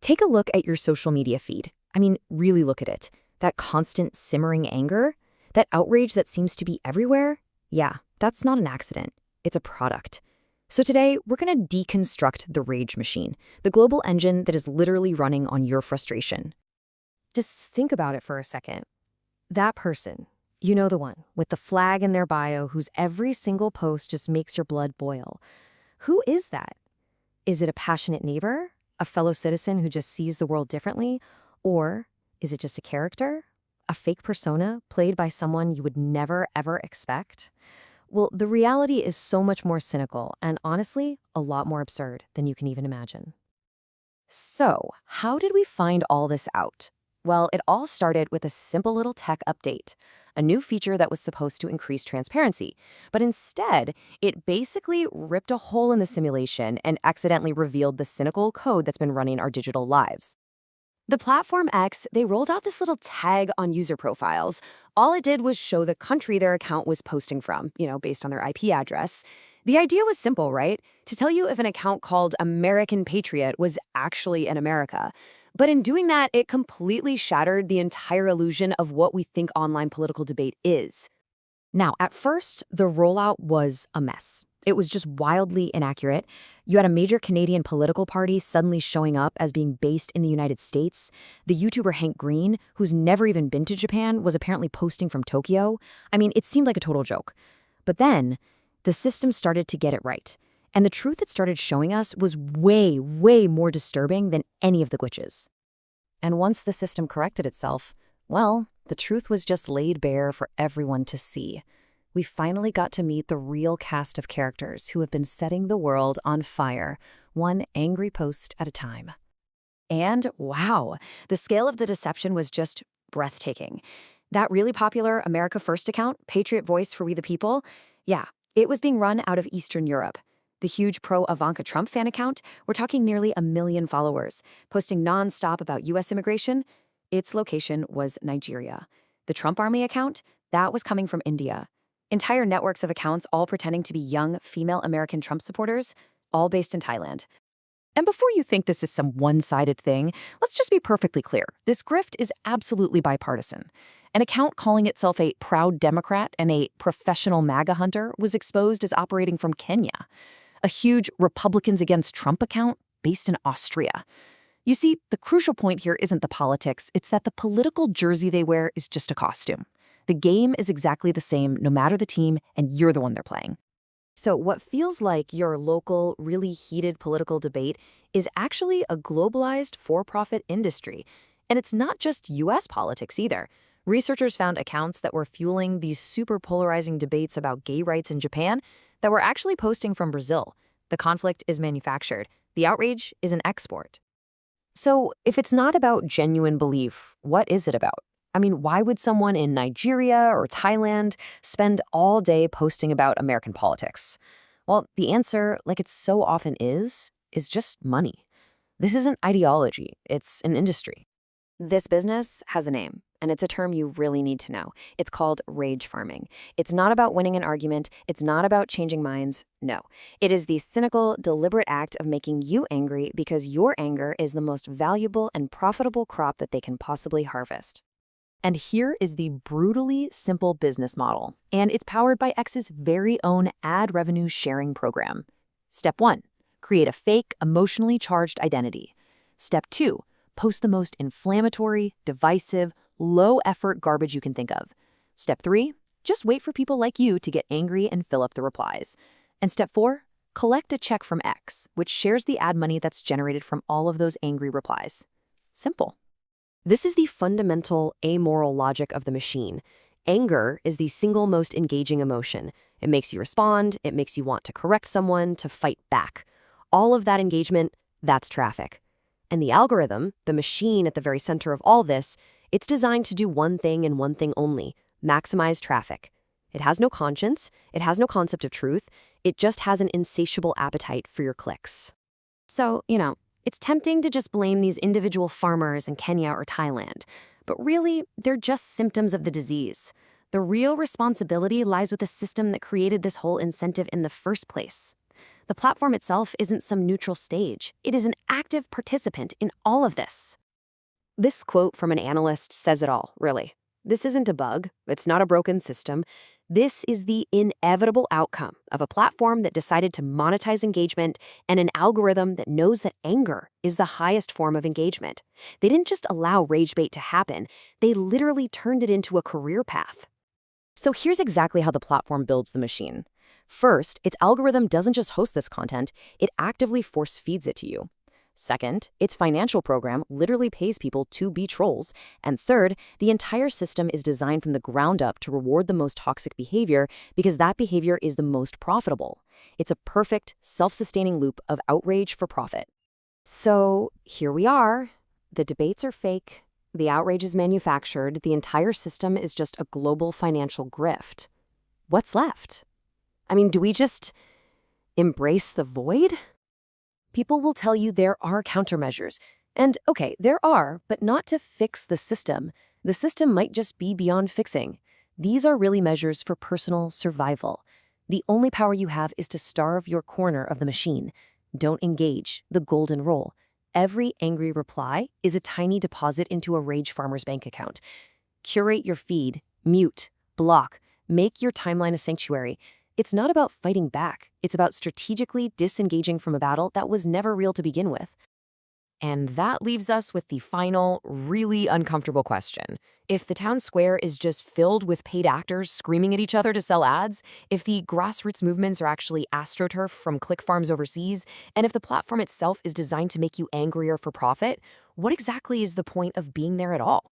Take a look at your social media feed. I mean, really look at it. That constant simmering anger, that outrage that seems to be everywhere. Yeah, that's not an accident. It's a product. So today, we're going to deconstruct the rage machine, the global engine that is literally running on your frustration. Just think about it for a second. That person, you know, the one with the flag in their bio whose every single post just makes your blood boil. Who is that? Is it a passionate neighbor? A fellow citizen who just sees the world differently? Or is it just a character? A fake persona played by someone you would never, ever expect? Well, the reality is so much more cynical and, honestly, a lot more absurd than you can even imagine. So, how did we find all this out? Well, it all started with a simple little tech update, a new feature that was supposed to increase transparency. But instead, it basically ripped a hole in the simulation and accidentally revealed the cynical code that's been running our digital lives. The Platform X, they rolled out this little tag on user profiles. All it did was show the country their account was posting from, based on their IP address. The idea was simple, right? To tell you if an account called American Patriot was actually in America. But in doing that, it completely shattered the entire illusion of what we think online political debate is. Now, at first, the rollout was a mess. It was just wildly inaccurate. You had a major Canadian political party suddenly showing up as being based in the United States. The YouTuber Hank Green, who's never even been to Japan, was apparently posting from Tokyo. I mean, it seemed like a total joke. But then, the system started to get it right. And the truth it started showing us was way, way more disturbing than any of the glitches. And once the system corrected itself, well, the truth was just laid bare for everyone to see. We finally got to meet the real cast of characters who have been setting the world on fire, one angry post at a time. And wow, the scale of the deception was just breathtaking. That really popular America First account, Patriot Voice for We the People, yeah, it was being run out of Eastern Europe. The huge pro-Ivanka Trump fan account, we're talking nearly 1 million followers, posting nonstop about U.S. immigration. Its location was Nigeria. The Trump Army account, that was coming from India. Entire networks of accounts all pretending to be young, female American Trump supporters, all based in Thailand. And before you think this is some one-sided thing, let's just be perfectly clear. This grift is absolutely bipartisan. An account calling itself a proud Democrat and a professional MAGA hunter was exposed as operating from Kenya. A huge Republicans Against Trump account based in Austria. You see, the crucial point here isn't the politics, it's that the political jersey they wear is just a costume. The game is exactly the same no matter the team, and you're the one they're playing. So what feels like your local, really heated political debate is actually a globalized for-profit industry. And it's not just US politics either. Researchers found accounts that were fueling these super polarizing debates about gay rights in Japan that were actually posting from Brazil. The conflict is manufactured. The outrage is an export. So if it's not about genuine belief, what is it about? I mean, why would someone in Nigeria or Thailand spend all day posting about American politics? Well, the answer, like it so often is just money. This isn't ideology, it's an industry. This business has a name, and it's a term you really need to know. It's called rage farming. It's not about winning an argument. It's not about changing minds. No. It is the cynical, deliberate act of making you angry because your anger is the most valuable and profitable crop that they can possibly harvest. And here is the brutally simple business model, and it's powered by X's very own ad revenue sharing program. Step 1, create a fake, emotionally charged identity. Step 2, post the most inflammatory, divisive, low-effort garbage you can think of. Step 3, just wait for people like you to get angry and fill up the replies. And step 4, collect a check from X, which shares the ad money that's generated from all of those angry replies. Simple. This is the fundamental amoral logic of the machine. Anger is the single most engaging emotion. It makes you respond, it makes you want to correct someone, to fight back. All of that engagement, that's traffic. And the algorithm, the machine at the very center of all this, it's designed to do one thing and one thing only: maximize traffic. It has no conscience, it has no concept of truth, it just has an insatiable appetite for your clicks. So, it's tempting to just blame these individual farmers in Kenya or Thailand, but really, they're just symptoms of the disease. The real responsibility lies with the system that created this whole incentive in the first place. The platform itself isn't some neutral stage. It is an active participant in all of this. This quote from an analyst says it all, really. This isn't a bug. It's not a broken system. This is the inevitable outcome of a platform that decided to monetize engagement and an algorithm that knows that anger is the highest form of engagement. They didn't just allow rage bait to happen. They literally turned it into a career path. So here's exactly how the platform builds the machine. First, its algorithm doesn't just host this content, it actively force feeds it to you. Second, its financial program literally pays people to be trolls. And third, the entire system is designed from the ground up to reward the most toxic behavior because that behavior is the most profitable. It's a perfect, self-sustaining loop of outrage for profit. So here we are. The debates are fake. The outrage is manufactured. The entire system is just a global financial grift. What's left? I mean, do we just embrace the void? People will tell you there are countermeasures. And okay, there are, but not to fix the system. The system might just be beyond fixing. These are really measures for personal survival. The only power you have is to starve your corner of the machine. Don't engage the golden rule. Every angry reply is a tiny deposit into a rage farmer's bank account. Curate your feed, mute, block, make your timeline a sanctuary. It's not about fighting back. It's about strategically disengaging from a battle that was never real to begin with. And that leaves us with the final, really uncomfortable question. If the town square is just filled with paid actors screaming at each other to sell ads, if the grassroots movements are actually astroturf from click farms overseas, and if the platform itself is designed to make you angrier for profit, what exactly is the point of being there at all?